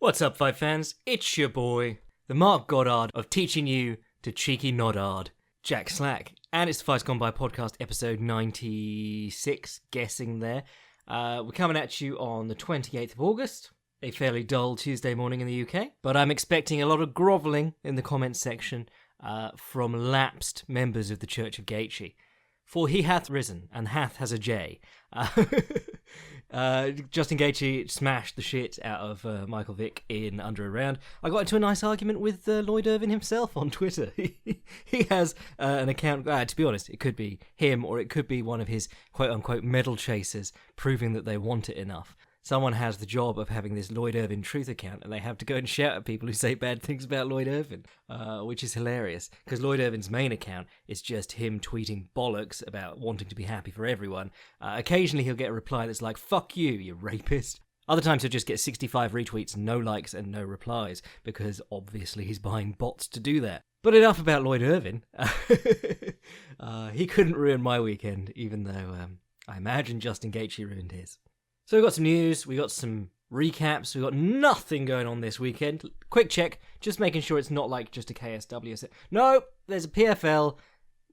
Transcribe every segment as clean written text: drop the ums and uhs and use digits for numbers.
What's up, fight fans? It's your boy, the Mark Goddard of teaching you to cheeky noddard, Jack Slack. And it's the Fights Gone By podcast, episode 96, guessing there. We're coming at you on the 28th of August, a fairly dull Tuesday morning in the UK. But I'm expecting a lot of grovelling in the comments section from lapsed members of the Church of Gaethje. For he hath risen, and hath has a J. Justin Gaethje smashed the shit out of Michael Vick in under a round. I got into a nice argument with Lloyd Irvin himself on Twitter. He has an account, to be honest, it could be him or it could be one of his quote-unquote medal chasers proving that they want it enough. Someone has the job of having this Lloyd Irvin truth account and they have to go and shout at people who say bad things about Lloyd Irvin, which is hilarious because Lloyd Irvin's main account is just him tweeting bollocks about wanting to be happy for everyone. Occasionally he'll get a reply that's like, fuck you rapist. Other times he'll just get 65 retweets, no likes and no replies because obviously he's buying bots to do that. But enough about Lloyd Irvin. He couldn't ruin my weekend even though I imagine Justin Gaethje ruined his. So we've got some news, we got some recaps, we've got nothing going on this weekend. Quick check, just making sure it's not like just a KSW. No, there's a PFL,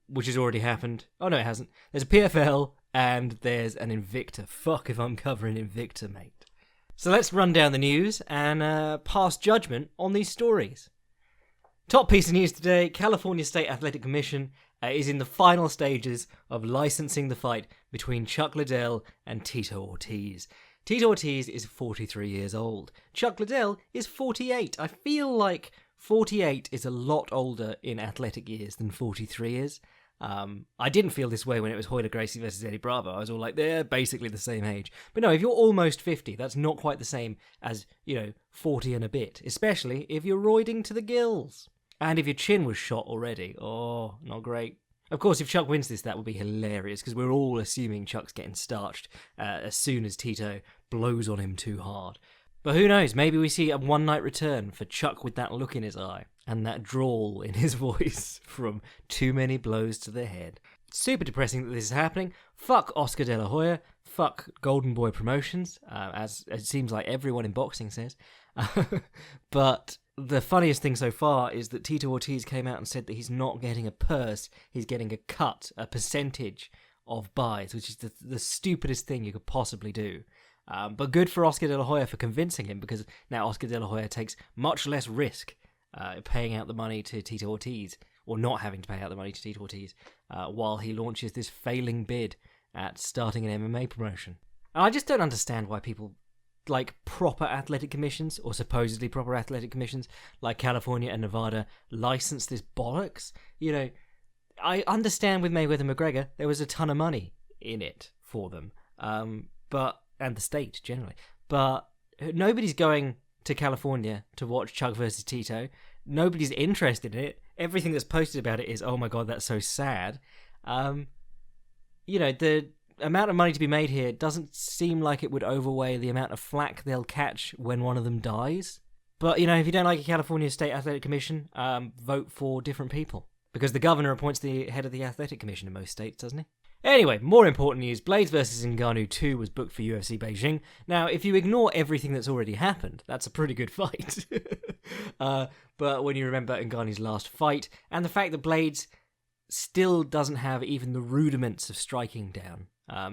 which has already happened. Oh no, it hasn't. There's a PFL and there's an Invicta. Fuck if I'm covering Invicta, mate. So let's run down the news and pass judgment on these stories. Top piece of news today, California State Athletic Commission is in the final stages of licensing the fight between Chuck Liddell and Tito Ortiz. Tito Ortiz is 43 years old. Chuck Liddell is 48. I feel like 48 is a lot older in athletic years than 43 is. I didn't feel this way when it was Hoyler Gracie versus Eddie Bravo. I was all like, they're basically the same age. But no, if you're almost 50, that's not quite the same as, 40 and a bit. Especially if you're roiding to the gills. And if your chin was shot already, oh, not great. Of course, if Chuck wins this, that would be hilarious, because we're all assuming Chuck's getting starched as soon as Tito blows on him too hard. But who knows, maybe we see a one-night return for Chuck with that look in his eye, and that drawl in his voice from too many blows to the head. Super depressing that this is happening. Fuck Oscar De La Hoya. Fuck Golden Boy Promotions, as it seems like everyone in boxing says. But the funniest thing so far is that Tito Ortiz came out and said that he's not getting a purse, he's getting a cut, a percentage of buys, which is the stupidest thing you could possibly do. But good for Oscar De La Hoya for convincing him, because now Oscar De La Hoya takes much less risk paying out the money to Tito Ortiz, or not having to pay out the money to Tito Ortiz, while he launches this failing bid at starting an MMA promotion. And I just don't understand why people like proper athletic commissions, or supposedly proper athletic commissions, like California and Nevada, license this bollocks. I understand with Mayweather McGregor, there was a ton of money in it for them, and the state generally. But nobody's going to California to watch Chuck versus Tito. Nobody's interested in it. Everything that's posted about it is, oh my god, that's so sad. The amount of money to be made here doesn't seem like it would overweigh the amount of flack they'll catch when one of them dies. But, if you don't like a California State Athletic Commission, vote for different people. Because the governor appoints the head of the Athletic Commission in most states, doesn't he? Anyway, more important news, Blades vs. Ngannou 2 was booked for UFC Beijing. Now, if you ignore everything that's already happened, that's a pretty good fight. But when you remember Ngannou's last fight, and the fact that Blades still doesn't have even the rudiments of striking down.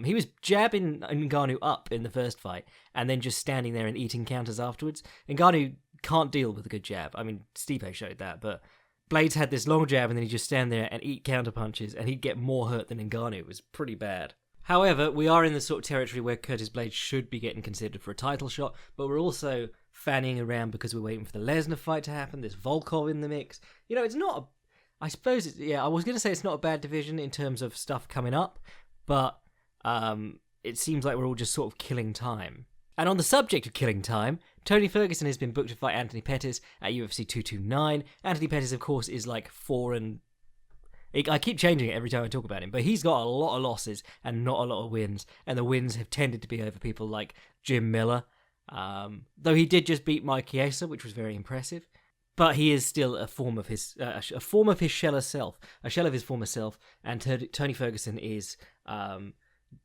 He was jabbing Ngannou up in the first fight, and then just standing there and eating counters afterwards. Ngannou can't deal with a good jab. I mean, Stipe showed that, but Blades had this long jab, and then he'd just stand there and eat counter punches, and he'd get more hurt than Ngannou. It was pretty bad. However, we are in the sort of territory where Curtis Blades should be getting considered for a title shot, but we're also fanning around because we're waiting for the Lesnar fight to happen. There's Volkov in the mix. It's not I suppose, I was going to say it's not a bad division in terms of stuff coming up, but it seems like we're all just sort of killing time. And on the subject of killing time, Tony Ferguson has been booked to fight Anthony Pettis at UFC 229. Anthony Pettis, of course, is like 4 and... I keep changing it every time I talk about him, but he's got a lot of losses and not a lot of wins, and the wins have tended to be over people like Jim Miller, though he did just beat Mike Chiesa, which was very impressive. But he is still a form of his shell of self, a shell of his former self, and Tony Ferguson is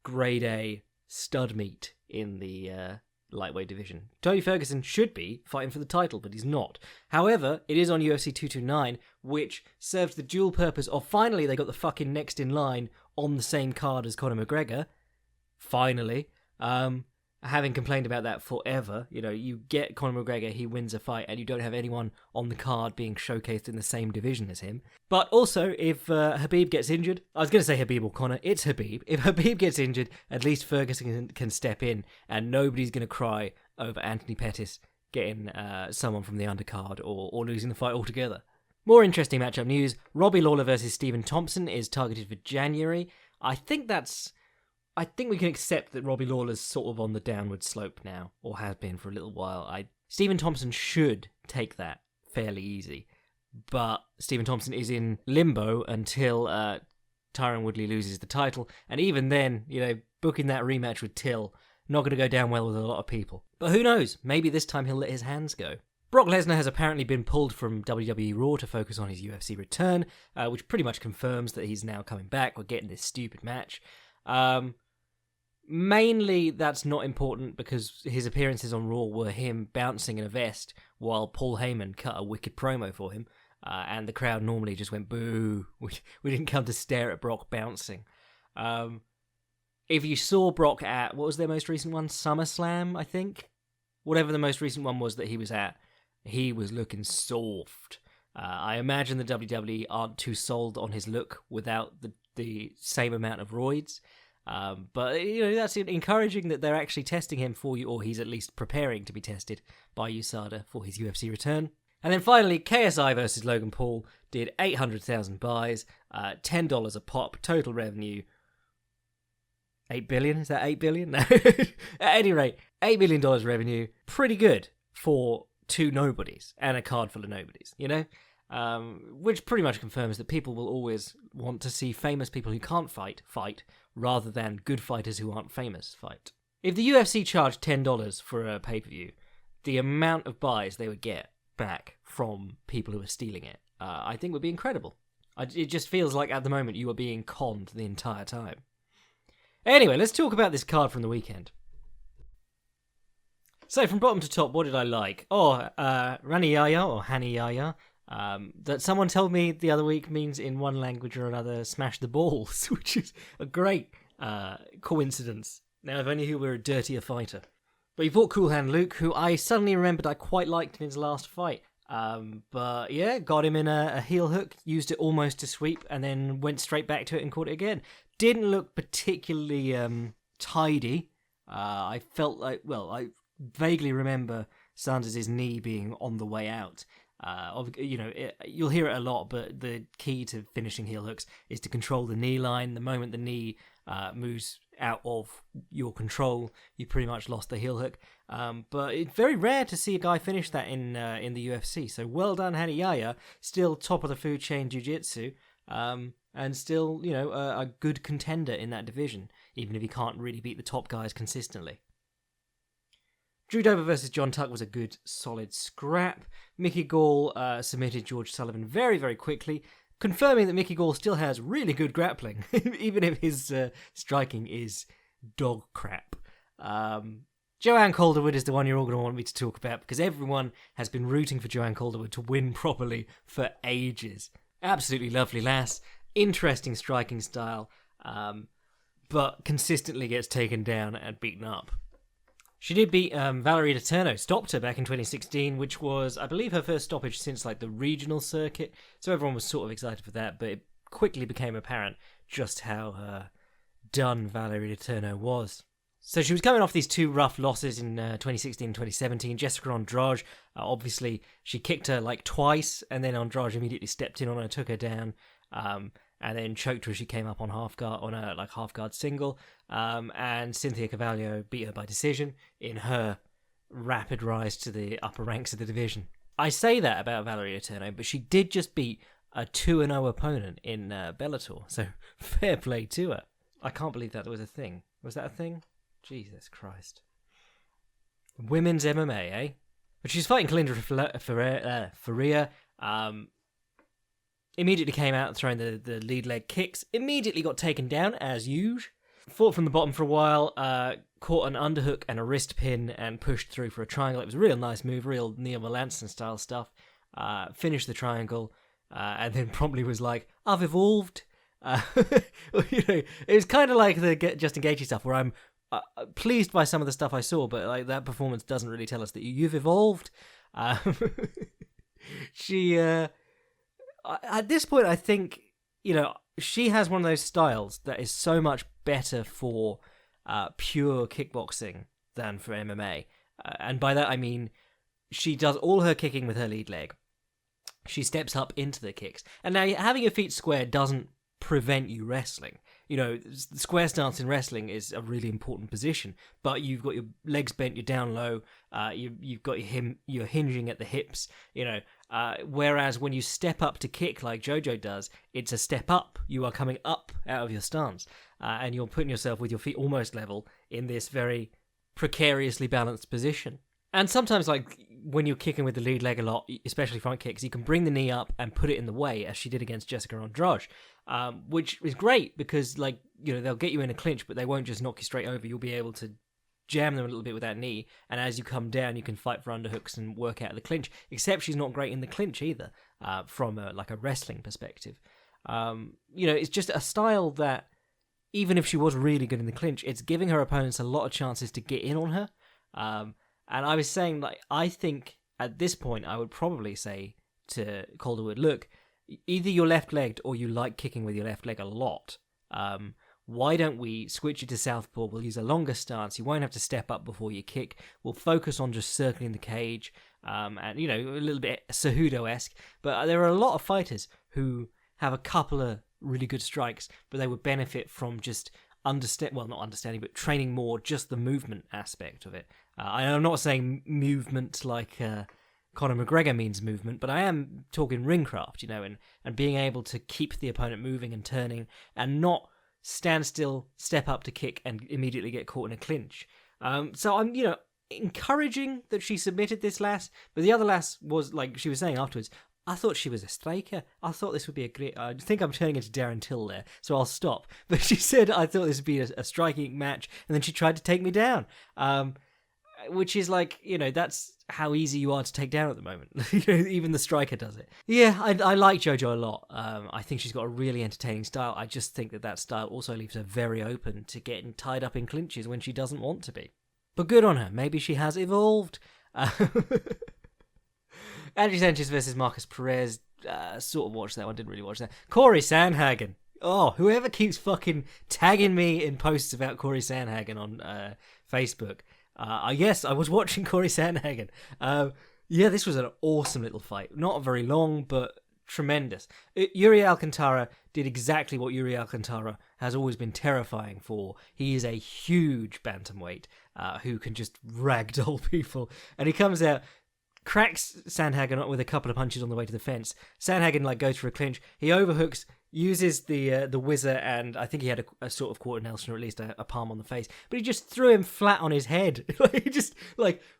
grade A stud meat in the lightweight division. Tony Ferguson should be fighting for the title, but he's not. However, it is on UFC 229, which serves the dual purpose of finally they got the fucking next in line on the same card as Conor McGregor. Finally. Having complained about that forever, you get Conor McGregor, he wins a fight, and you don't have anyone on the card being showcased in the same division as him. But also, if Khabib gets injured, I was going to say Khabib or Conor, it's Khabib. If Khabib gets injured, at least Ferguson can step in, and nobody's going to cry over Anthony Pettis getting someone from the undercard or losing the fight altogether. More interesting matchup news, Robbie Lawler versus Stephen Thompson is targeted for January. I think we can accept that Robbie Lawler's sort of on the downward slope now, or has been for a little while. Stephen Thompson should take that fairly easy, but Stephen Thompson is in limbo until Tyron Woodley loses the title, and even then, booking that rematch with Till, not going to go down well with a lot of people. But who knows, maybe this time he'll let his hands go. Brock Lesnar has apparently been pulled from WWE Raw to focus on his UFC return, which pretty much confirms that he's now coming back. We're getting this stupid match. Mainly that's not important because his appearances on Raw were him bouncing in a vest while Paul Heyman cut a wicked promo for him, and the crowd normally just went boo. We didn't come to stare at Brock bouncing. If you saw Brock at, what was their most recent one? SummerSlam, I think? Whatever the most recent one was that he was at, he was looking soft. I imagine the WWE aren't too sold on his look without the same amount of roids. But that's encouraging that they're actually testing him for you, or he's at least preparing to be tested by USADA for his UFC return. And then finally, KSI versus Logan Paul did 800,000 buys, $10 a pop, total revenue 8 billion. Is that 8 billion? No. At any rate, $8 million revenue, pretty good for two nobodies and a card full of nobodies. Which pretty much confirms that people will always want to see famous people who can't fight, rather than good fighters who aren't famous fight. If the UFC charged $10 for a pay-per-view, the amount of buys they would get back from people who are stealing it, I think would be incredible. It just feels like at the moment you are being conned the entire time. Anyway, let's talk about this card from the weekend. So from bottom to top, what did I like? Rani Yahya, or Hani Yahya, that someone told me the other week means in one language or another smash the balls, which is a great coincidence. Now, if only he were a dirtier fighter. But he fought Cool Hand Luke, who I suddenly remembered I quite liked in his last fight. But yeah, got him in a heel hook, used it almost to sweep, and then went straight back to it and caught it again. Didn't look particularly tidy. I felt like, I vaguely remember Sanders' knee being on the way out. You'll hear it a lot, but the key to finishing heel hooks is to control the knee line. The moment the knee moves out of your control, you pretty much lost the heel hook. But it's very rare to see a guy finish that in the UFC. So well done, Hani Yahya. Still top of the food chain jiu-jitsu, and still a good contender in that division, even if he can't really beat the top guys consistently. Drew Dober versus John Tuck was a good, solid scrap. Mickey Gall submitted George Sullivan very, very quickly, confirming that Mickey Gall still has really good grappling, even if his striking is dog crap. Joanne Calderwood is the one you're all going to want me to talk about, because everyone has been rooting for Joanne Calderwood to win properly for ages. Absolutely lovely lass, interesting striking style, but consistently gets taken down and beaten up. She did beat Valerie Letourneau, stopped her back in 2016, which was, I believe, her first stoppage since the regional circuit. So everyone was sort of excited for that, but it quickly became apparent just how done Valerie Letourneau was. So she was coming off these two rough losses in 2016 and 2017. Jessica Andrade, obviously, she kicked her twice, and then Andrade immediately stepped in on her, took her down, and then choked her as she came up on half guard on a half guard single. And Cynthia Cavallo beat her by decision in her rapid rise to the upper ranks of the division. I say that about Valerie Letourneau, but she did just beat a 2-0 opponent in Bellator, so fair play to her. I can't believe that was a thing. Was that a thing? Jesus Christ. Women's MMA, eh? But she's fighting Kalinda Faria. Immediately came out throwing the lead leg kicks. Immediately got taken down, as usual. Fought from the bottom for a while, caught an underhook and a wrist pin and pushed through for a triangle. It was a real nice move, real Neil Melanson style stuff. Finished the triangle, and then promptly was like, I've evolved. It was kind of like the Justin Gaethje stuff where I'm pleased by some of the stuff I saw, but like that performance doesn't really tell us that you've evolved. She, at this point, I think, she has one of those styles that is so much better for pure kickboxing than for MMA. And by that, I mean, she does all her kicking with her lead leg. She steps up into the kicks. And now, having your feet square doesn't prevent you wrestling. The square stance in wrestling is a really important position, but you've got your legs bent, you're down low, you've got you're hinging at the hips, whereas when you step up to kick like Jojo does, it's a step up. You are coming up out of your stance, and you're putting yourself with your feet almost level in this very precariously balanced position. And sometimes, like, when you're kicking with the lead leg a lot, especially front kicks, you can bring the knee up and put it in the way, as she did against Jessica Andrade, which is great because, like, they'll get you in a clinch, but they won't just knock you straight over. You'll be able to jam them a little bit with that knee, and as you come down, you can fight for underhooks and work out of the clinch, except she's not great in the clinch either, from a wrestling perspective. It's just a style that, even if she was really good in the clinch, it's giving her opponents a lot of chances to get in on her. And I was saying, like, I think at this point I would probably say to Calderwood, look, either you're left-legged or you like kicking with your left leg a lot. Why don't we switch you to southpaw? We'll use a longer stance. You won't have to step up before you kick. We'll focus on just circling the cage, and, a little bit Cejudo-esque. But there are a lot of fighters who have a couple of really good strikes, but they would benefit from just not understanding, but training more just the movement aspect of it. I'm not saying movement like Conor McGregor means movement, but I am talking ringcraft, and being able to keep the opponent moving and turning and not stand still, step up to kick and immediately get caught in a clinch. So I'm, encouraging that she submitted this lass, but the other lass was, like she was saying afterwards, I thought she was a striker. I thought this would be a great... I think I'm turning into Darren Till there, so I'll stop. But she said, I thought this would be a striking match, and then she tried to take me down. Which is like, that's how easy you are to take down at the moment. Even the striker does it. Yeah, I like JoJo a lot. I think she's got a really entertaining style. I just think that style also leaves her very open to getting tied up in clinches when she doesn't want to be. But good on her. Maybe she has evolved. Andrew Sanchez versus Marcus Perez. Sort of watched that one, didn't really watch that. Corey Sandhagen. Oh, whoever keeps fucking tagging me in posts about Corey Sandhagen on Facebook. Yes, I was watching Corey Sandhagen. This was an awesome little fight. Not very long, but tremendous. Yuri Alcantara did exactly what Yuri Alcantara has always been terrifying for. He is a huge bantamweight who can just ragdoll people. And he comes out, cracks Sandhagen up with a couple of punches on the way to the fence. Sandhagen goes for a clinch. He overhooks, uses the whizzer, and I think he had a sort of quarter Nelson, or at least a palm on the face. But he just threw him flat on his head. He just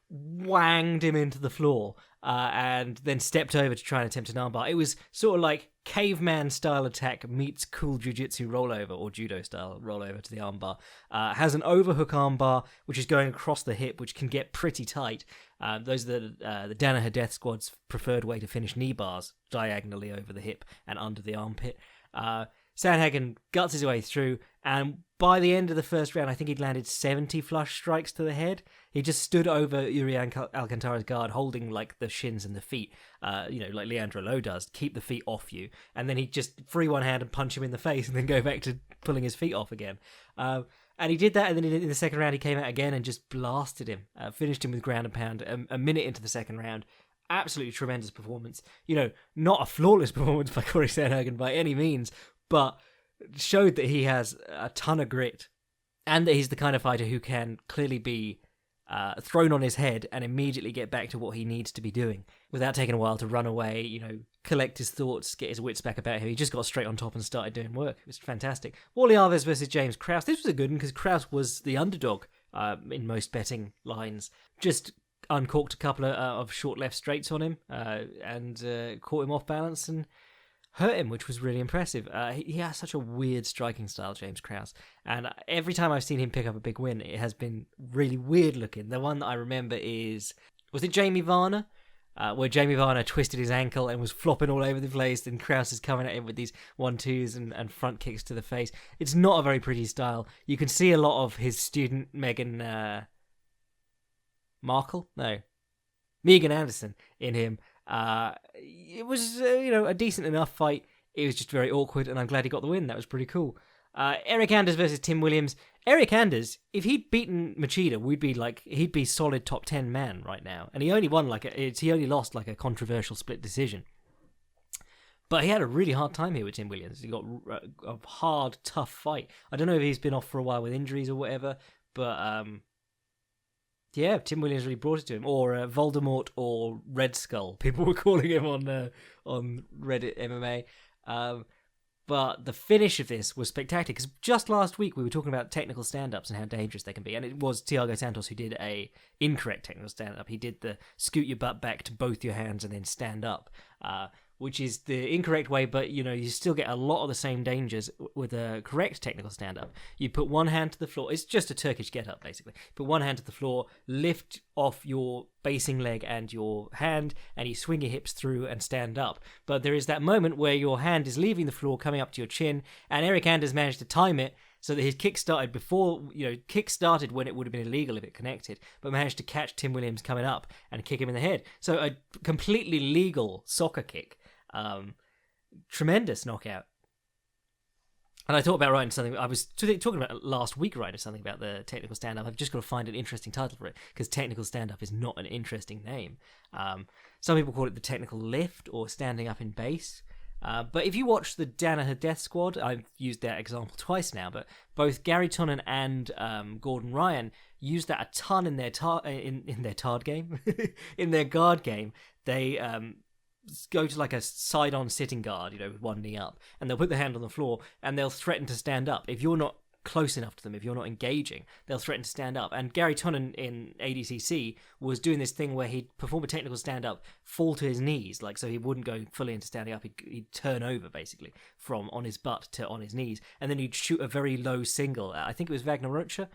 wanged him into the floor, and then stepped over to try and attempt an armbar. It was sort of like caveman style attack meets cool jiu-jitsu rollover, or judo style rollover to the armbar. Has an overhook armbar, which is going across the hip, which can get pretty tight. Those are the Danaher Death Squad's preferred way to finish knee bars, diagonally over the hip and under the armpit. Sandhagen guts his way through, and by the end of the first round, I think he'd landed 70 flush strikes to the head. He just stood over Yuri Alcantara's guard, holding the shins and the feet, like Leandro Lo does, keep the feet off you, and then he'd just free one hand and punch him in the face, and then go back to pulling his feet off again. And he did that, and then in the second round, he came out again and just blasted him, finished him with ground and pound a minute into the second round. Absolutely tremendous performance. Not a flawless performance by Corey Sandhagen by any means, but showed that he has a ton of grit, and that he's the kind of fighter who can clearly be thrown on his head and immediately get back to what he needs to be doing without taking a while to run away, collect his thoughts, get his wits back about him. He just got straight on top and started doing work. It was fantastic. Wally Alves versus James Krause. This was a good one because Krause was the underdog in most betting lines. Just uncorked a couple of short left straights on him and caught him off balance and hurt him, which was really impressive. He has such a weird striking style, James Krause, and every time I've seen him pick up a big win, it has been really weird looking. The one that I remember was it Jamie Varner? Where Jamie Varner twisted his ankle and was flopping all over the place, and Krause is coming at him with these 1-2s and front kicks to the face. It's not a very pretty style. You can see a lot of his student, Megan Anderson in him. It was, a decent enough fight. It was just very awkward, and I'm glad he got the win. That was pretty cool. Eric Anders versus Tim Williams. Eric Anders, if he'd beaten Machida, he'd be solid top 10 man right now. And he only won he only lost like a controversial split decision. But he had a really hard time here with Tim Williams. He got a hard, tough fight. I don't know if he's been off for a while with injuries or whatever, but yeah, Tim Williams really brought it to him. Or Voldemort or Red Skull. People were calling him on Reddit MMA. But the finish of this was spectacular, because just last week we were talking about technical stand-ups and how dangerous they can be, and it was Thiago Santos who did a incorrect technical stand-up. He did the scoot your butt back to both your hands and then stand up, which is the incorrect way, but you still get a lot of the same dangers with a correct technical stand-up. You put one hand to the floor. It's just a Turkish get-up, basically. Put one hand to the floor, lift off your basing leg and your hand, and you swing your hips through and stand up. But there is that moment where your hand is leaving the floor, coming up to your chin, and Eric Anders managed to time it so that his kick started when it would have been illegal if it connected, but managed to catch Tim Williams coming up and kick him in the head. So a completely legal soccer kick. Tremendous knockout. And I thought about writing something. I was talking about last week, writing something about the technical stand-up. I've just got to find an interesting title for it, because technical stand-up is not an interesting name. Some people call it the technical lift or standing up in base. But if you watch the Danaher Death Squad, I've used that example twice now, but both Gary Tonnen and Gordon Ryan used that a ton in their guard game. In their guard game, they go to like a side-on sitting guard, with one knee up, and they'll put their hand on the floor, and they'll threaten to stand up. If you're not close enough to them, if you're not engaging, they'll threaten to stand up. And Gary Tonnen in ADCC was doing this thing where he'd perform a technical stand-up, fall to his knees, so he wouldn't go fully into standing up. He'd turn over, basically, from on his butt to on his knees, and then he'd shoot a very low single. I think it was Wagner Rocha.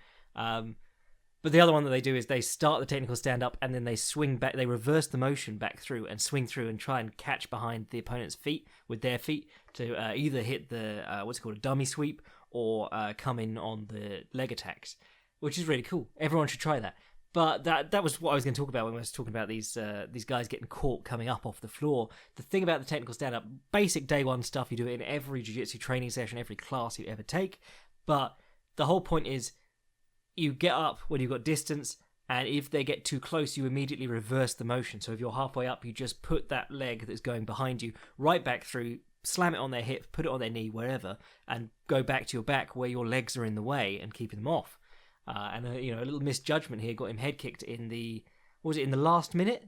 But the other one that they do is they start the technical stand-up, and then they swing back, they reverse the motion back through and swing through and try and catch behind the opponent's feet with their feet to either hit the, a dummy sweep, or come in on the leg attacks, which is really cool. Everyone should try that. But that was what I was going to talk about when I was talking about these guys getting caught coming up off the floor. The thing about the technical stand-up, basic day one stuff, you do it in every jiu-jitsu training session, every class you ever take. But the whole point is, you get up when you've got distance, and if they get too close, you immediately reverse the motion. So if you're halfway up, you just put that leg that's going behind you right back through, slam it on their hip, put it on their knee, wherever, and go back to your back where your legs are in the way and keeping them off. A little misjudgment here got him head kicked in the last minute?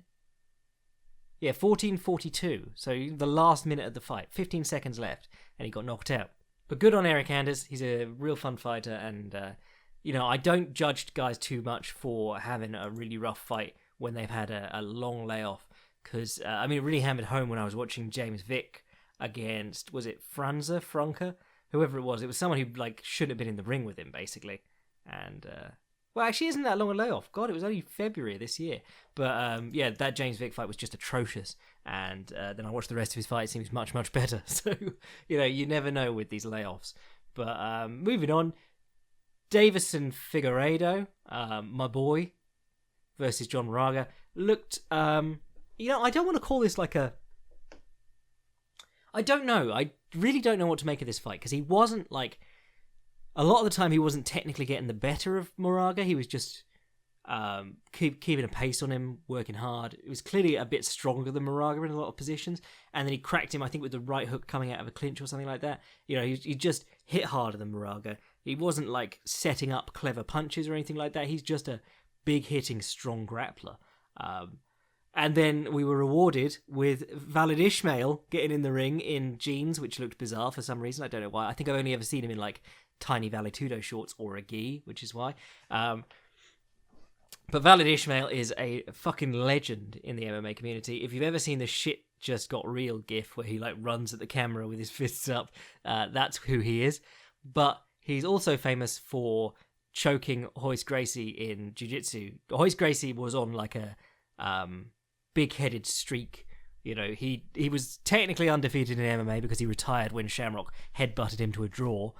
Yeah, 14:42. So the last minute of the fight, 15 seconds left, and he got knocked out. But good on Eric Anders. He's a real fun fighter, and I don't judge guys too much for having a really rough fight when they've had a long layoff, because it really hammered home when I was watching James Vick against, was it Franca, whoever it was someone who shouldn't have been in the ring with him, basically. And actually isn't that long a layoff. God, it was only February this year. But that James Vick fight was just atrocious, and then I watched the rest of his fight. It seems much better. So you never know with these layoffs. But moving on, Davison Figueiredo, my boy, versus John Moraga, looked, I don't want to call this I don't know. I really don't know what to make of this fight, because he wasn't, a lot of the time he wasn't technically getting the better of Moraga. He was just keeping a pace on him, working hard. It was clearly a bit stronger than Moraga in a lot of positions, and then he cracked him, I think, with the right hook coming out of a clinch or something like that. He just hit harder than Moraga. He wasn't setting up clever punches or anything like that. He's just a big hitting, strong grappler. And then we were rewarded with Valid Ismail getting in the ring in jeans, which looked bizarre for some reason. I don't know why. I think I've only ever seen him in tiny Valetudo shorts or a gi, which is why. But Valid Ismail is a fucking legend in the MMA community. If you've ever seen the shit just got real gif where he like runs at the camera with his fists up. That's who he is. But he's also famous for choking Royce Gracie in jiu-jitsu. Royce Gracie was on like a big-headed streak. You know, he was technically undefeated in MMA because he retired when Shamrock headbutted him to a draw,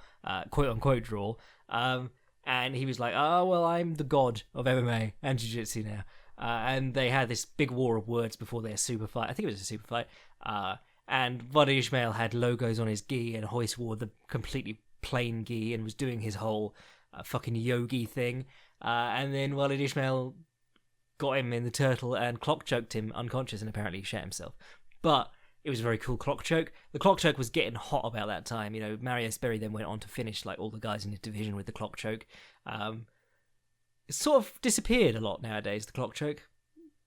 quote-unquote draw. And he was like, oh, well, I'm the god of MMA and jiu-jitsu now. And they had this big war of words before their super fight. I think it was a super fight. And Wally Ismail had logos on his gi, and Royce wore the completely plain gi and was doing his whole fucking yogi thing. And then Wally Ismail got him in the turtle and clock choked him unconscious, and apparently he shat himself. But it was a very cool clock choke. The clock choke was getting hot about that time. You know, Mario Sperry then went on to finish like all the guys in his division with the clock choke. It's sort of disappeared a lot nowadays, the clock choke.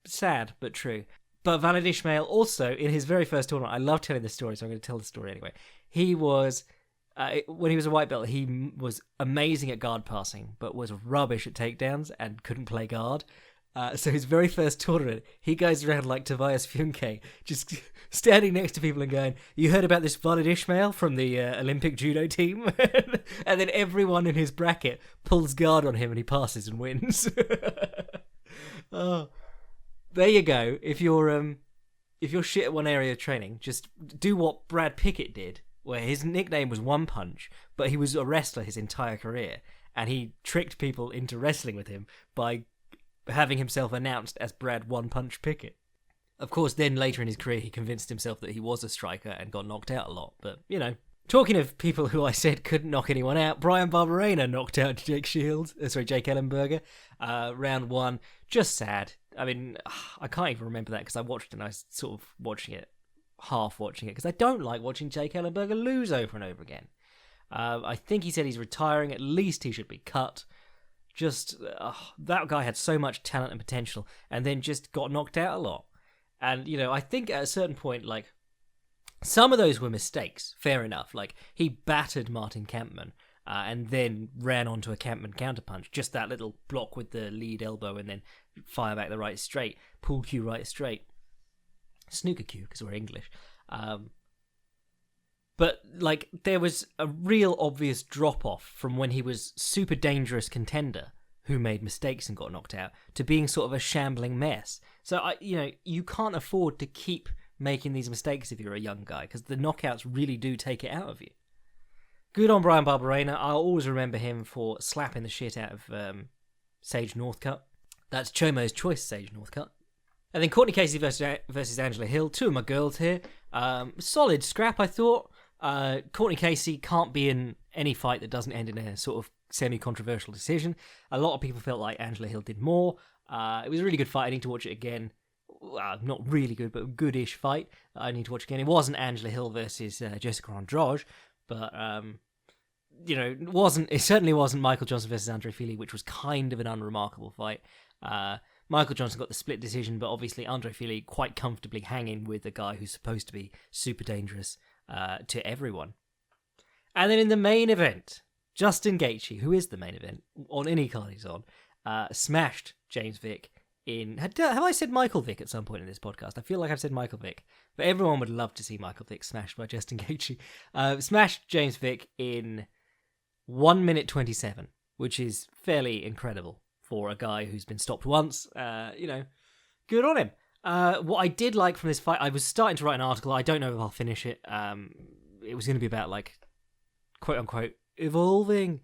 Sad, but true. But Walid Ismail also, in his very first tournament, I love telling this story, so I'm going to tell the story anyway. He was, when he was a white belt, he was amazing at guard passing, but was rubbish at takedowns and couldn't play guard. So his very first tournament, he goes around like Tobias Funke, just standing next to people and going, you heard about this Walid Ismail from the Olympic judo team? And then everyone in his bracket pulls guard on him and he passes and wins. Oh, there you go. If you're shit at one area of training, just do what Brad Pickett did, where his nickname was One Punch, but he was a wrestler his entire career, and he tricked people into wrestling with him by having himself announced as Brad One Punch Pickett. Of course, then later in his career, he convinced himself that he was a striker and got knocked out a lot. But, you know, talking of people who I said couldn't knock anyone out, Brian Barberena knocked out Jake Ellenberger, round one. Just sad. I mean, I can't even remember that because I watched it and I was sort of half watching it, because I don't like watching Jake Ellenberger lose over and over again. I think he said he's retiring. At least he should be cut. Just, that guy had so much talent and potential, and then just got knocked out a lot. And, you know, I think at a certain point, like, some of those were mistakes, fair enough. Like, he battered Martin Kampmann, and then ran onto a Kampmann counterpunch. Just that little block with the lead elbow, and then fire back the right straight, pull cue right straight. Snooker cue, because we're English. But, like, there was a real obvious drop-off from when he was super dangerous contender who made mistakes and got knocked out to being sort of a shambling mess. So, you can't afford to keep making these mistakes if you're a young guy, because the knockouts really do take it out of you. Good on Brian Barberena. I'll always remember him for slapping the shit out of Sage Northcutt. That's Chomo's choice, Sage Northcutt. And then Courtney Casey versus Angela Hill. Two of my girls here. Solid scrap, I thought. Courtney Casey can't be in any fight that doesn't end in a sort of semi-controversial decision. A lot of people felt like Angela Hill did more. It was a really good fight. I need to watch it again. Not really good, but a good-ish fight. I need to watch again. It wasn't Angela Hill versus Jessica Andrade, but it certainly wasn't Michael Johnson versus Andre Fili, which was kind of an unremarkable fight. Michael Johnson got the split decision, but obviously Andre Fili quite comfortably hanging with a guy who's supposed to be super dangerous to everyone. And then in the main event, Justin Gaethje, who is the main event on any card he's on, smashed James Vick in... Have I said Michael Vick at some point in this podcast? I feel like I've said Michael Vick, but everyone would love to see Michael Vick smashed by Justin Gaethje. Smashed James Vick in 1 minute 27, which is fairly incredible for a guy who's been stopped once. Good on him. What I did like from this fight, I was starting to write an article. I don't know if I'll finish it. It was going to be about, like, quote-unquote, evolving.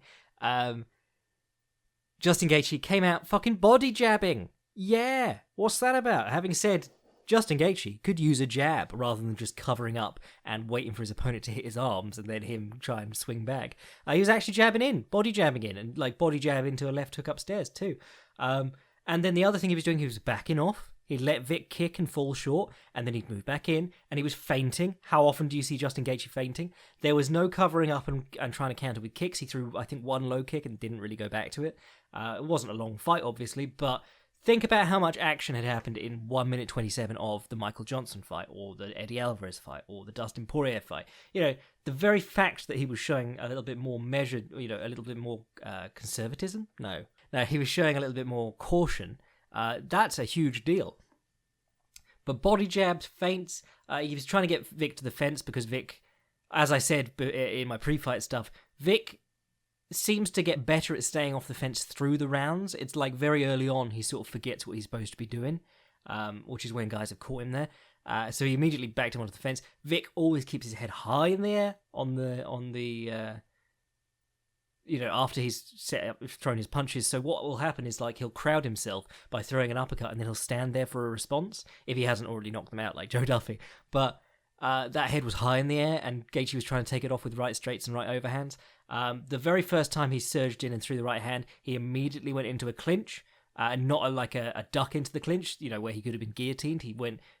Justin Gaethje came out fucking body jabbing. Yeah, what's that about? Having said, Justin Gaethje could use a jab rather than just covering up and waiting for his opponent to hit his arms and then him try and swing back. He was actually jabbing in, body jabbing in, and like body jab into a left hook upstairs too. And then the other thing he was doing, he was backing off. He'd let Vick kick and fall short, and then he'd move back in, and he was feinting. How often do you see Justin Gaethje feinting? There was no covering up and trying to counter with kicks. He threw, I think, one low kick and didn't really go back to it. It wasn't a long fight, obviously, but think about how much action had happened in 1 minute 27 of the Michael Johnson fight, or the Eddie Alvarez fight, or the Dustin Poirier fight. The very fact that he was showing a little bit more measured, a little bit more conservatism? No, he was showing a little bit more caution. That's a huge deal. But body jabs, feints, he was trying to get Vick to the fence because Vick, as I said in my pre-fight stuff, Vick seems to get better at staying off the fence through the rounds. It's like very early on he sort of forgets what he's supposed to be doing, which is when guys have caught him there. So he immediately backed him onto the fence. Vick always keeps his head high in the air after he's thrown his punches. So what will happen is like he'll crowd himself by throwing an uppercut, and then he'll stand there for a response if he hasn't already knocked them out like Joe Duffy. But that head was high in the air, and Gaethje was trying to take it off with right straights and right overhands. The very first time he surged in and threw the right hand, he immediately went into a clinch. Not a duck into the clinch, where he could have been guillotined.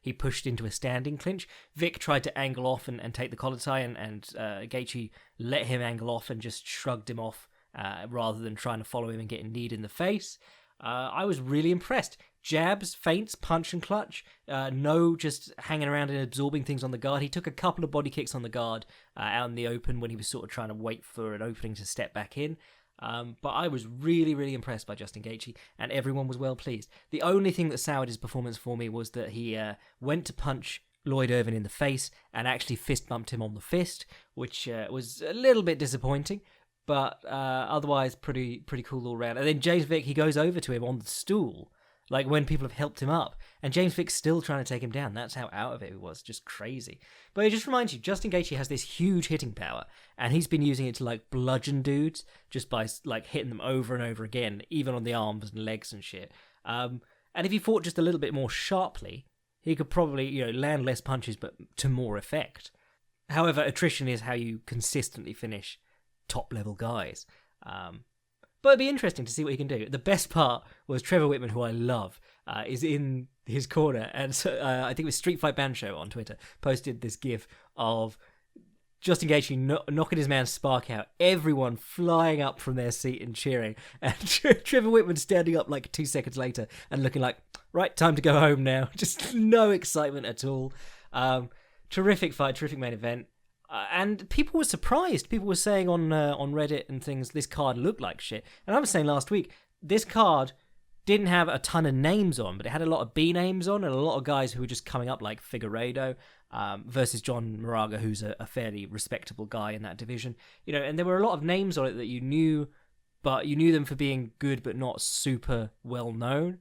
He pushed into a standing clinch. Vick tried to angle off and take the collar tie, and Gaethje let him angle off and just shrugged him off rather than trying to follow him and get kneed in the face. I was really impressed. Jabs, feints, punch and clutch. No just hanging around and absorbing things on the guard. He took a couple of body kicks on the guard out in the open when he was sort of trying to wait for an opening to step back in. But I was really, really impressed by Justin Gaethje, and everyone was well pleased. The only thing that soured his performance for me was that he went to punch Lloyd Irvin in the face and actually fist bumped him on the fist, which was a little bit disappointing, but otherwise pretty cool all round. And then James Vick, he goes over to him on the stool, like when people have helped him up, and James Vick's still trying to take him down. That's how out of it was, just crazy. But it just reminds you, Justin Gaethje has this huge hitting power, and he's been using it to like bludgeon dudes just by like hitting them over and over again, even on the arms and legs and shit. And if he fought just a little bit more sharply, he could probably land less punches, but to more effect. However, attrition is how you consistently finish top level guys. But it'd be interesting to see what he can do. The best part was Trevor Whitman, who I love, is in his corner. And so, I think it was Street Fight Band Show on Twitter, posted this gif of Justin Gaethje knocking his man Spark out, everyone flying up from their seat and cheering, and Trevor Whitman standing up like 2 seconds later and looking like, right, time to go home now. Just no excitement at all. Terrific fight, terrific main event. And people were surprised. People were saying on Reddit and things, this card looked like shit. And I was saying last week, this card didn't have a ton of names on, but it had a lot of B names on and a lot of guys who were just coming up, like Figueiredo versus John Moraga, who's a fairly respectable guy in that division. And there were a lot of names on it that you knew, but you knew them for being good but not super well known.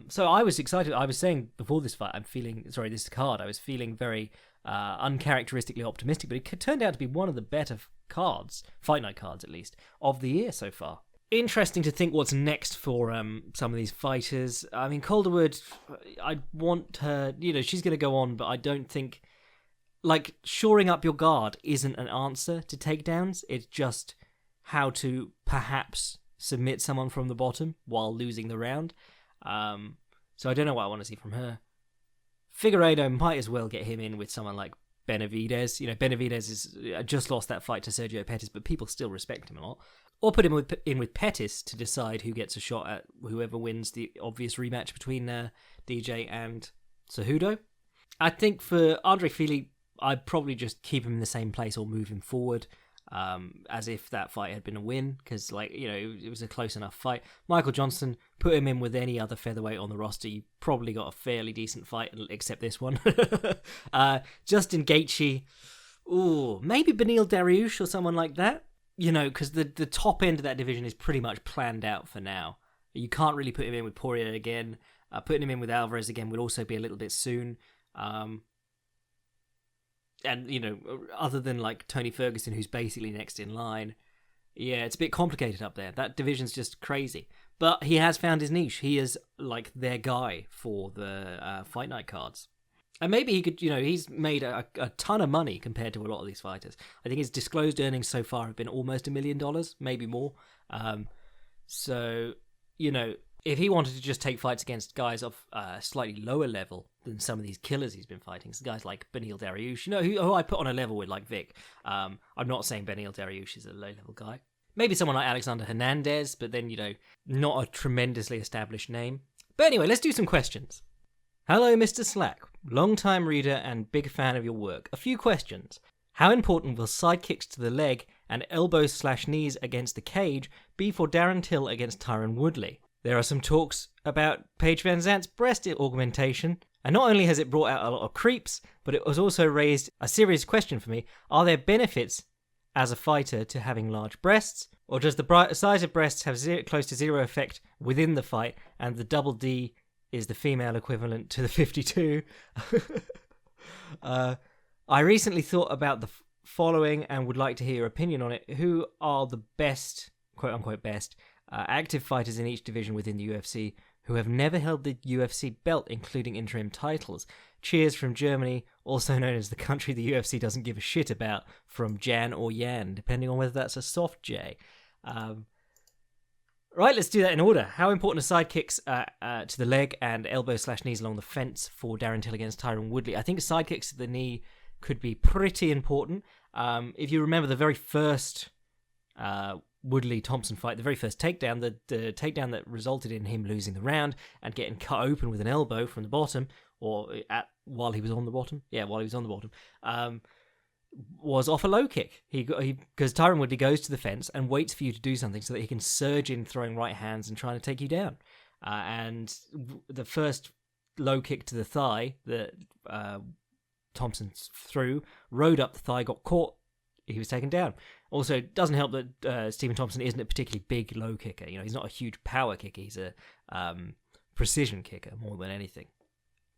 So I was excited. I was saying before this fight, this card, I was feeling very uncharacteristically optimistic, but it turned out to be one of the better cards, fight night cards at least, of the year so far. Interesting to think what's next for some of these fighters. I mean, Calderwood, I want her, she's going to go on, but I don't think, shoring up your guard isn't an answer to takedowns. It's just how to perhaps submit someone from the bottom while losing the round. So I don't know what I want to see from her. Figueiredo might as well get him in with someone like Benavidez. Benavidez is just lost that fight to Sergio Pettis, but people still respect him a lot. Or put him in with Pettis to decide who gets a shot at whoever wins the obvious rematch between DJ and Cejudo. I think for Andre Fili, I'd probably just keep him in the same place or move him forward, as if that fight had been a win, because it was a close enough fight. Michael Johnson, put him in with any other featherweight on the roster, you probably got a fairly decent fight, except this one. Justin Gaethje, maybe Beneil Dariush or someone like that, because the top end of that division is pretty much planned out for now. You can't really put him in with Poirier again. Putting him in with Alvarez again would also be a little bit soon. And, other than like Tony Ferguson, who's basically next in line, yeah, it's a bit complicated up there. That division's just crazy. But he has found his niche. He is like their guy for the fight night cards. And maybe he could, he's made a ton of money compared to a lot of these fighters. I think his disclosed earnings so far have been almost $1 million, maybe more. So, if he wanted to just take fights against guys of slightly lower level than some of these killers he's been fighting, so guys like Beneil Dariush, who I put on a level with, like Vick. I'm not saying Beneil Dariush is a low-level guy. Maybe someone like Alexander Hernandez, but then, not a tremendously established name. But anyway, let's do some questions. Hello, Mr. Slack. Long-time reader and big fan of your work. A few questions. How important will side kicks to the leg and elbows/knees against the cage be for Darren Till against Tyron Woodley? There are some talks about Paige Van Zant's breast augmentation, And not only has it brought out a lot of creeps, but it has also raised a serious question for me. Are there benefits as a fighter to having large breasts, or does the size of breasts have close to zero effect within the fight, and the double D is the female equivalent to the 52? I recently thought about the following and would like to hear your opinion on it. Who are the best, quote-unquote best, active fighters in each division within the UFC who have never held the UFC belt, including interim titles? Cheers from Germany, also known as the country the UFC doesn't give a shit about, from Jan or Yan, depending on whether that's a soft J. Right, let's do that in order. How important are side kicks to the leg and elbow/knees along the fence for Darren Till against Tyron Woodley? I think side kicks to the knee could be pretty important. If you remember the very first Woodley-Thompson fight, the very first takedown, the takedown that resulted in him losing the round and getting cut open with an elbow from the bottom, or while he was on the bottom, was off a low kick. Because Tyron Woodley goes to the fence and waits for you to do something so that he can surge in throwing right hands and trying to take you down. And the first low kick to the thigh that Thompson threw, rode up the thigh, got caught, he was taken down. Also, it doesn't help that Stephen Thompson isn't a particularly big low kicker. He's not a huge power kicker. He's a precision kicker more than anything.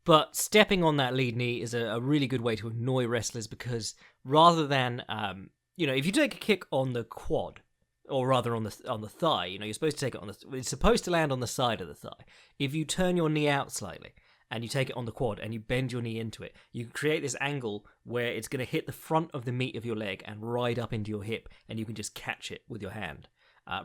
But stepping on that lead knee is a really good way to annoy wrestlers, because rather than, if you take a kick on the quad, or rather on the thigh, you're supposed to take it it's supposed to land on the side of the thigh. If you turn your knee out slightly and you take it on the quad and you bend your knee into it, you can create this angle where it's going to hit the front of the meat of your leg and ride up into your hip, and you can just catch it with your hand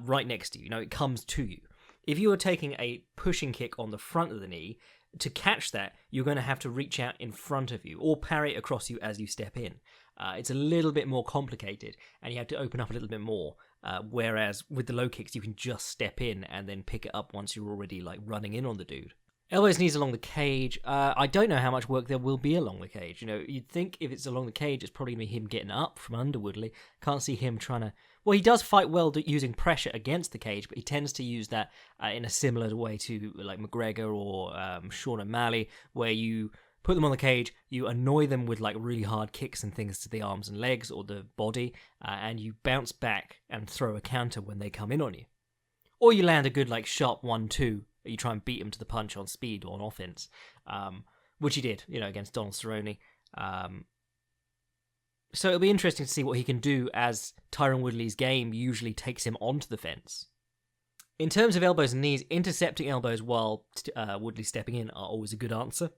right next to you. It comes to you. If you are taking a pushing kick on the front of the knee, to catch that, you're going to have to reach out in front of you or parry it across you as you step in. It's a little bit more complicated, and you have to open up a little bit more. Whereas with the low kicks, you can just step in and then pick it up once you're already running in on the dude. Elbows, knees along the cage. I don't know how much work there will be along the cage. You'd think if it's along the cage, it's probably going to be him getting up from under Woodley. Can't see him trying to... Well, he does fight well using pressure against the cage, but he tends to use that in a similar way to McGregor or Sean O'Malley, where you put them on the cage, you annoy them with really hard kicks and things to the arms and legs or the body, and you bounce back and throw a counter when they come in on you. Or you land a good sharp 1-2, you try and beat him to the punch on speed or on offense, which he did, against Donald Cerrone. So it'll be interesting to see what he can do, as Tyron Woodley's game usually takes him onto the fence. In terms of elbows and knees, intercepting elbows while Woodley stepping in are always a good answer.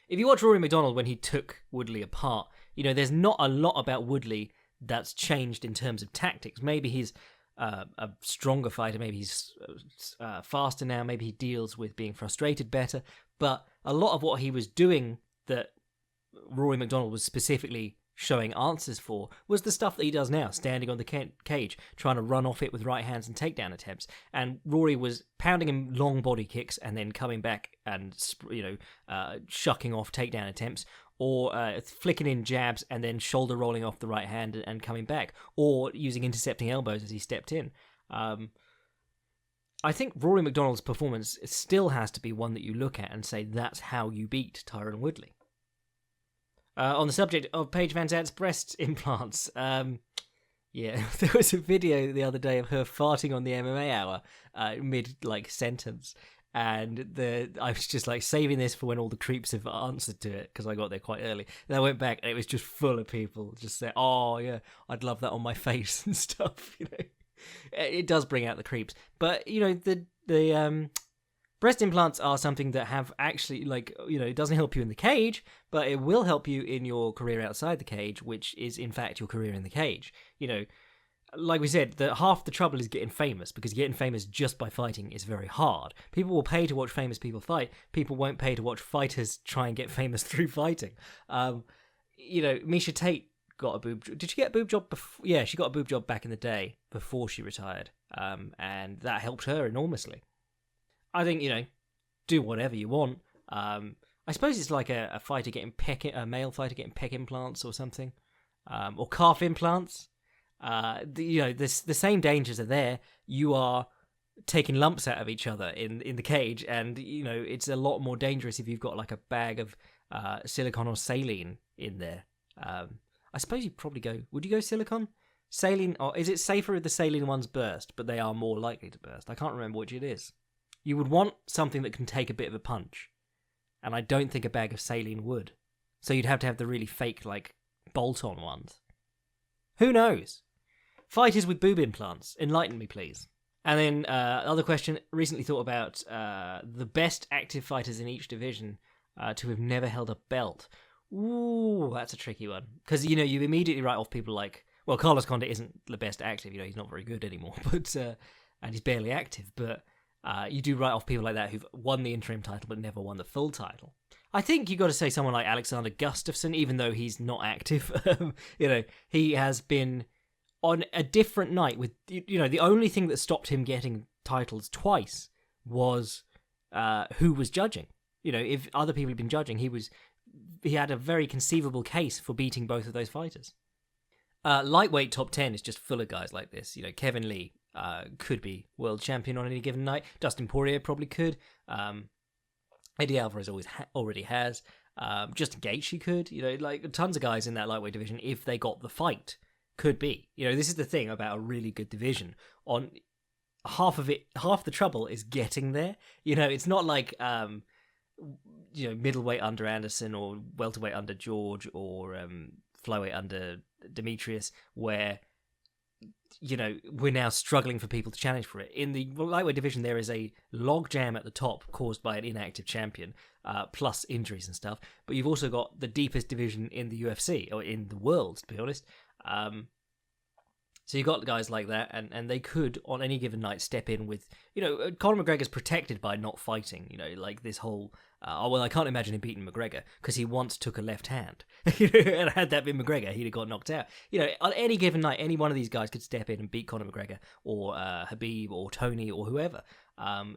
If you watch Rory McDonald when he took Woodley apart, there's not a lot about Woodley that's changed in terms of tactics. Maybe he's a stronger fighter, maybe he's faster now, maybe he deals with being frustrated better, but a lot of what he was doing that Rory McDonald was specifically showing answers for was the stuff that he does now, standing on the cage, trying to run off it with right hands and takedown attempts. And Rory was pounding him long body kicks and then coming back and shucking off takedown attempts, or flicking in jabs and then shoulder rolling off the right hand and coming back, or using intercepting elbows as he stepped in. I think Rory McDonald's performance still has to be one that you look at and say that's how you beat Tyron Woodley. On the subject of Paige Van Zandt's breast implants, there was a video the other day of her farting on the MMA Hour mid-sentence, and I was just saving this for when all the creeps have answered to it, because I got there quite early. And I went back and it was just full of people just saying, "Oh yeah, I'd love that on my face" and stuff. It does bring out the creeps, but the breast implants are something that have actually, it doesn't help you in the cage, but it will help you in your career outside the cage, which is, in fact, your career in the cage. Like we said, half the trouble is getting famous, because getting famous just by fighting is very hard. People will pay to watch famous people fight. People won't pay to watch fighters try and get famous through fighting. Miesha Tate got a boob job. Did she get a boob job before? Yeah, she got a boob job back in the day before she retired, and that helped her enormously. I think, do whatever you want. I suppose it's like a fighter getting a male fighter getting pec implants or something, or calf implants. The same dangers are there. You are taking lumps out of each other in the cage, and it's a lot more dangerous if you've got a bag of silicon or saline in there. I suppose you'd probably go... Would you go silicon? Saline, or is it safer if the saline ones burst, but they are more likely to burst? I can't remember which it is. You would want something that can take a bit of a punch, and I don't think a bag of saline would. So you'd have to have the really fake, like, bolt-on ones. Who knows? Fighters with boob implants. Enlighten me, please. And then, other question, recently thought about the best active fighters in each division to have never held a belt. Ooh, that's a tricky one. Because, you immediately write off people like... Well, Carlos Condit isn't the best active. He's not very good anymore, but and he's barely active. But you do write off people like that who've won the interim title but never won the full title. I think you've got to say someone like Alexander Gustafsson, even though he's not active. He has been on a different night with... the only thing that stopped him getting titles twice was who was judging. If other people had been judging, he had a very conceivable case for beating both of those fighters. Lightweight top 10 is just full of guys like this. Kevin Lee could be world champion on any given night. Dustin Poirier probably could. Eddie Alvarez already has. Justin Gaethje could. Tons of guys in that lightweight division, if they got the fight, could be. This is the thing about a really good division. On half the trouble is getting there. It's not like middleweight under Anderson or welterweight under George or flyweight under Demetrius, where we're now struggling for people to challenge for it. In the lightweight division, there is a logjam at the top caused by an inactive champion, plus injuries and stuff. But you've also got the deepest division in the UFC, or in the world, to be honest. So you've got guys like that, and they could, on any given night, step in with... Conor McGregor's protected by not fighting, like this whole... I can't imagine him beating McGregor, because he once took a left hand. And had that been McGregor, he'd have got knocked out. On any given night, any one of these guys could step in and beat Conor McGregor, or Habib, or Tony, or whoever.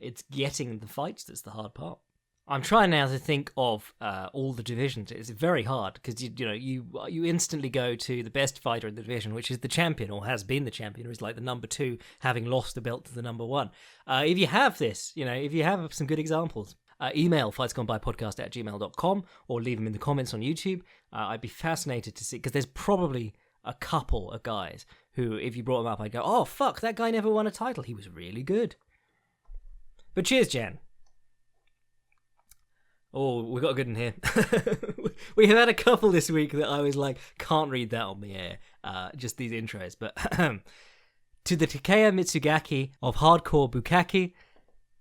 It's getting the fights that's the hard part. I'm trying now to think of all the divisions. It's very hard because you instantly go to the best fighter in the division, which is the champion or has been the champion, or is like the number 2, having lost the belt to the number 1. If you have this, if you have some good examples, email fightsgoneby@gmail.com or leave them in the comments on YouTube. I'd be fascinated to see, because there's probably a couple of guys who, if you brought them up, I'd go, oh fuck, that guy never won a title. He was really good. But cheers, Jan. Oh, we got a good one here. We have had a couple this week that I was like, can't read that on the air. Just these intros. But to the Takeya Mitsugaki of Hardcore Bukkake,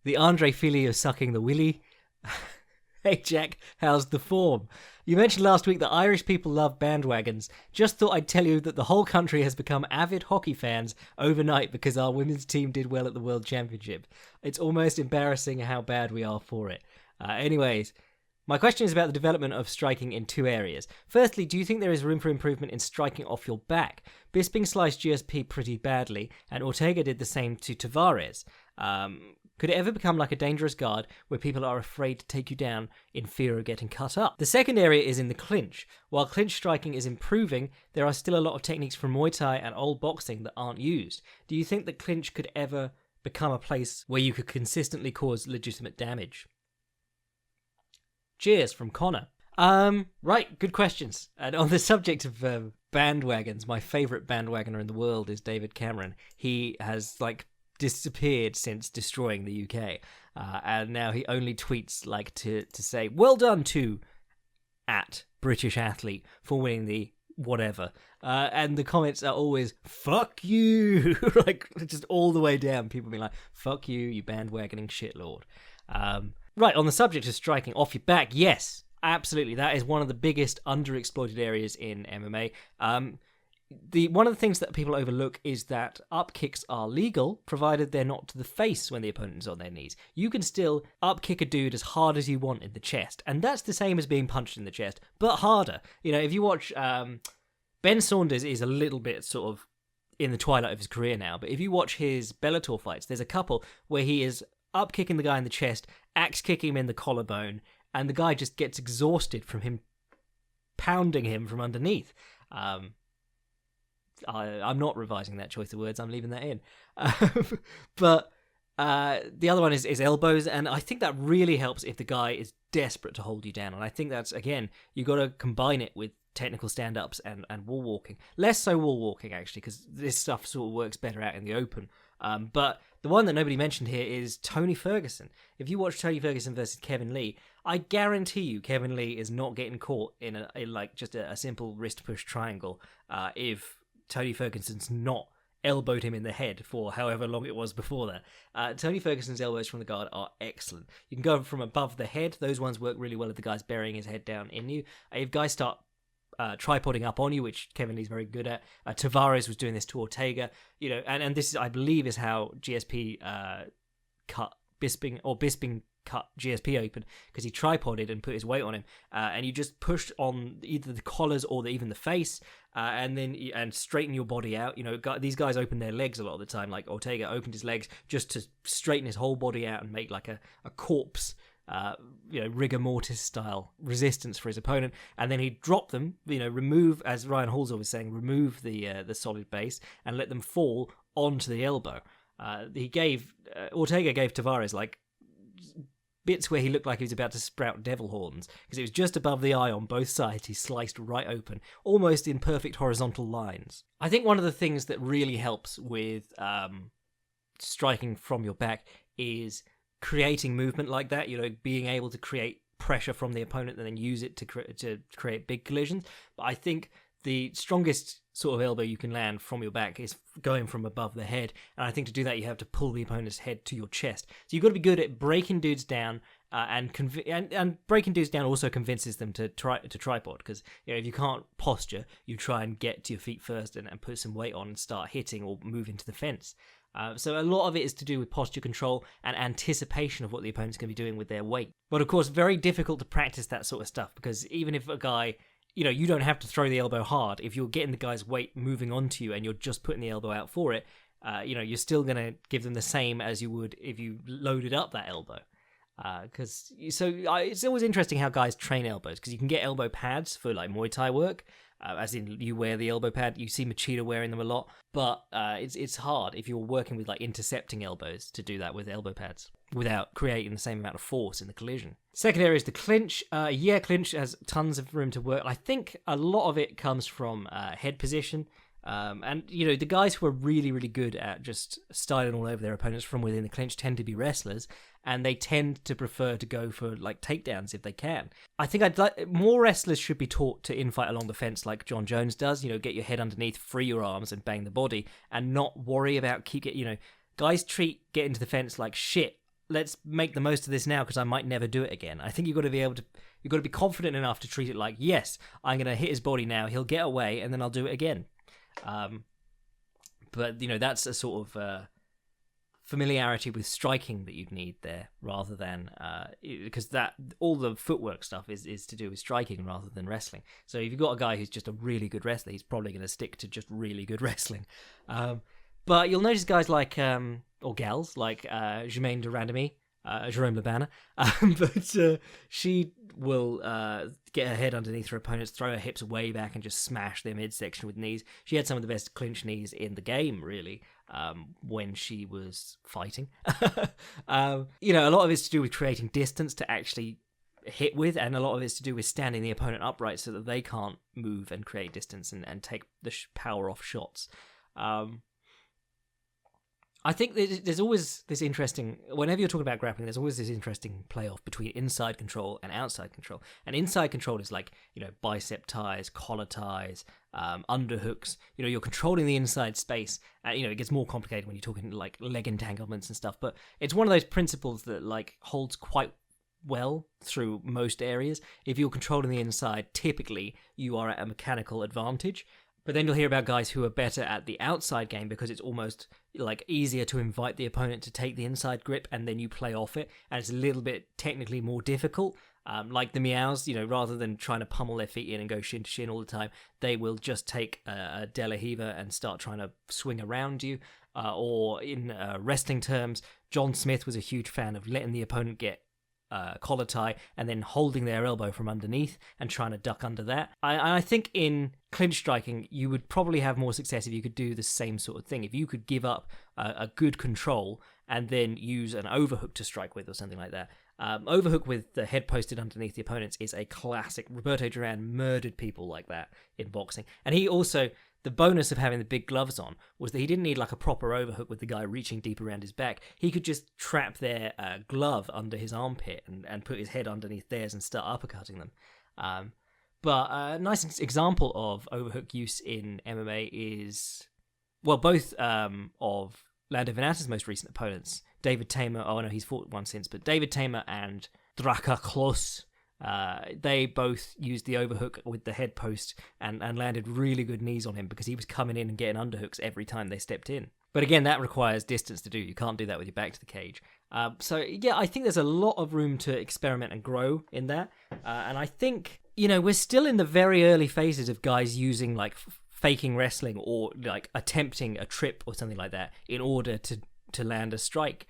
the Andre Fili of Sucking the Willy. Hey Jack, how's the form? You mentioned last week that Irish people love bandwagons. Just thought I'd tell you that the whole country has become avid hockey fans overnight because our women's team did well at the World Championship. It's almost embarrassing how bad we are for it. Anyways, my question is about the development of striking in 2 areas. Firstly, do you think there is room for improvement in striking off your back? Bisping sliced GSP pretty badly, and Ortega did the same to Tavares. Could it ever become like a dangerous guard where people are afraid to take you down in fear of getting cut up? The second area is in the clinch. While clinch striking is improving, there are still a lot of techniques from Muay Thai and old boxing that aren't used. Do you think that clinch could ever become a place where you could consistently cause legitimate damage? Cheers from Connor. Right, good questions. And on the subject of bandwagons, my favourite bandwagoner in the world is David Cameron. He has, disappeared since destroying the UK. And now he only tweets, to say, well done to @British athlete for winning the whatever. And the comments are always, fuck you! Just all the way down. People being like, fuck you, you bandwagoning shitlord. Right, on the subject of striking off your back, yes, absolutely. That is one of the biggest underexploited areas in MMA. One of the things that people overlook is that up kicks are legal, provided they're not to the face when the opponent is on their knees. You can still up kick a dude as hard as you want in the chest, and that's the same as being punched in the chest, but harder. If you watch, Ben Saunders is a little bit sort of in the twilight of his career now, but if you watch his Bellator fights, there's a couple where he is up kicking the guy in the chest, axe kicking him in the collarbone, and the guy just gets exhausted from him pounding him from underneath. I'm not revising that choice of words, I'm leaving that in. But The other one is elbows, and I think that really helps if the guy is desperate to hold you down. And I think that's, again, you got to combine it with technical stand-ups and wall walking. Less so wall walking, actually, because this stuff sort of works better out in the open. But the one that nobody mentioned here is Tony Ferguson. If you watch Tony Ferguson versus Kevin Lee, I guarantee you Kevin Lee is not getting caught in like just a simple wrist push triangle if Tony Ferguson's not elbowed him in the head for however long it was before that. Tony Ferguson's elbows from the guard are excellent. You can go from above the head. Those ones work really well if the guy's burying his head down in you. If guys start tripoding up on you, which Kevin Lee's very good at. Tavares was doing this to Ortega, and this is, I believe, is how GSP cut Bisping, or Bisping cut GSP open, because he tripoded and put his weight on him, and you just push on either the collars or even the face, and straighten your body out. These guys open their legs a lot of the time. Like Ortega opened his legs just to straighten his whole body out and make like a corpse. Rigor mortis style resistance for his opponent, and then he'd drop them, remove, as Ryan Halsall was saying, remove the solid base and let them fall onto the elbow. Ortega gave Tavares like bits where he looked like he was about to sprout devil horns, because it was just above the eye on both sides. He sliced right open, almost in perfect horizontal lines. I think one of the things that really helps with striking from your back is creating movement like that, being able to create pressure from the opponent and then use it to create big collisions. But I think the strongest sort of elbow you can land from your back is going from above the head, and I think to do that you have to pull the opponent's head to your chest. So you've got to be good at breaking dudes down, and breaking dudes down also convinces them to tripod, because if you can't posture, you try and get to your feet first and put some weight on and start hitting or move into the fence. So a lot of it is to do with posture control and anticipation of what the opponent's going to be doing with their weight. But of course, very difficult to practice that sort of stuff, because even if a guy, you don't have to throw the elbow hard. If you're getting the guy's weight moving onto you and you're just putting the elbow out for it, you're still going to give them the same as you would if you loaded up that elbow. It's always interesting how guys train elbows, because you can get elbow pads for like Muay Thai work, as in you wear the elbow pad. You see Machida wearing them a lot, but it's hard if you're working with like intercepting elbows to do that with elbow pads without creating the same amount of force in the collision. Second area is the clinch. Clinch has tons of room to work. I think a lot of it comes from head position. And the guys who are really, really good at just styling all over their opponents from within the clinch tend to be wrestlers, and they tend to prefer to go for like takedowns if they can. I think more wrestlers should be taught to infight along the fence like John Jones does. Get your head underneath, free your arms, and bang the body, and not worry about guys treat getting to the fence like shit. Let's make the most of this now because I might never do it again. I think you've got to be confident enough to treat it like, yes, I'm going to hit his body now, he'll get away, and then I'll do it again. But that's a sort of familiarity with striking that you'd need there, rather than because that all the footwork stuff is to do with striking rather than wrestling. So if you've got a guy who's just a really good wrestler, he's probably going to stick to just really good wrestling. But you'll notice guys like or gals like Jermaine Durandamy, Jerome Labana, but she will get her head underneath her opponents, throw her hips way back, and just smash their midsection with knees. She had some of the best clinch knees in the game, really, when she was fighting. A lot of it's to do with creating distance to actually hit with, and a lot of it's to do with standing the opponent upright so that they can't move and create distance and take the power off shots. I think there's always this interesting, whenever you're talking about grappling, there's always this interesting playoff between inside control and outside control. And inside control is like, bicep ties, collar ties, underhooks. You're controlling the inside space. It gets more complicated when you're talking like leg entanglements and stuff. But it's one of those principles that like holds quite well through most areas. If you're controlling the inside, typically you are at a mechanical advantage. But then you'll hear about guys who are better at the outside game because it's almost like easier to invite the opponent to take the inside grip and then you play off it, and it's a little bit technically more difficult. Like the Meows, rather than trying to pummel their feet in and go shin to shin all the time, they will just take a De La Riva and start trying to swing around you. Or in wrestling terms, John Smith was a huge fan of letting the opponent get collar tie and then holding their elbow from underneath and trying to duck under that. I think in clinch striking you would probably have more success if you could do the same sort of thing. If you could give up a good control and then use an overhook to strike with or something like that. Overhook with the head posted underneath the opponents is a classic. Roberto Duran murdered people like that in boxing. And he also, the bonus of having the big gloves on was that he didn't need like a proper overhook with the guy reaching deep around his back. He could just trap their glove under his armpit and put his head underneath theirs and start uppercutting them. But a nice example of overhook use in MMA is, well, both of Lando Venata's most recent opponents, David Tamer, oh no, he's fought one since, but David Tamer and Draka Klos, they both used the overhook with the head post and landed really good knees on him because he was coming in and getting underhooks every time they stepped in. But again, that requires distance to do. You can't do that with your back to the cage. So yeah, I think there's a lot of room to experiment and grow in that. And I think, we're still in the very early phases of guys using like faking wrestling or like attempting a trip or something like that in order to land a strike.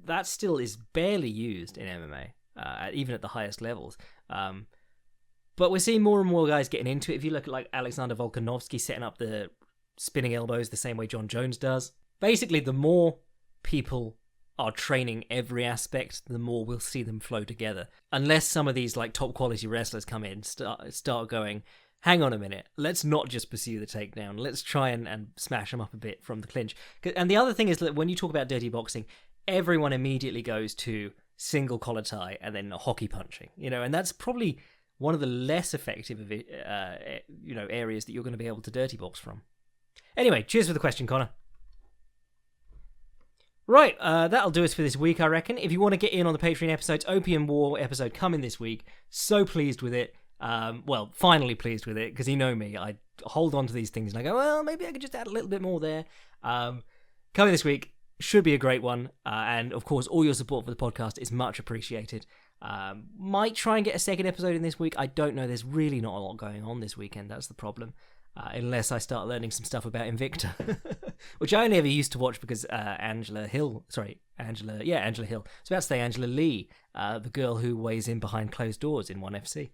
That still is barely used in MMA, even at the highest levels. But we're seeing more and more guys getting into it. If you look at like Alexander Volkanovski setting up the spinning elbows the same way John Jones does. Basically, the more people are training every aspect, the more we'll see them flow together. Unless some of these like top quality wrestlers come in, start going, hang on a minute, let's not just pursue the takedown. Let's try and smash them up a bit from the clinch. And the other thing is that when you talk about dirty boxing, everyone immediately goes to single collar tie and then hockey punching, and that's probably one of the less effective of it, areas that you're going to be able to dirty box from. Anyway, cheers for the question, Connor. Right, that'll do us for this week, I reckon. If you want to get in on the Patreon episodes, Opium War episode coming this week. So pleased with it. Finally pleased with it, because you know me, I hold on to these things and I go, well, maybe I could just add a little bit more there. Coming this week, should be a great one. And of course, all your support for the podcast is much appreciated. Might try and get a second episode in this week. I don't know. There's really not a lot going on this weekend. That's the problem. Unless I start learning some stuff about Invicta, which I only ever used to watch because Angela Hill. I was about to say Angela Lee, the girl who weighs in behind closed doors in 1FC,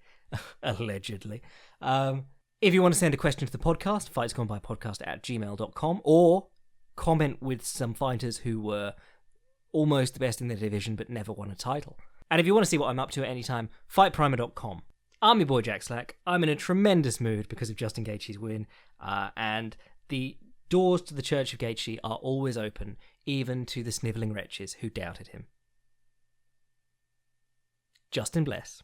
allegedly. If you want to send a question to the podcast, fightsconebypodcast@gmail.com, or comment with some fighters who were almost the best in their division but never won a title. And if you want to see what I'm up to at any time, fightprimer.com. I'm your boy Jack Slack. I'm in a tremendous mood because of Justin Gaethje's win, and the doors to the Church of Gaethje are always open, even to the snivelling wretches who doubted him. Justin bless.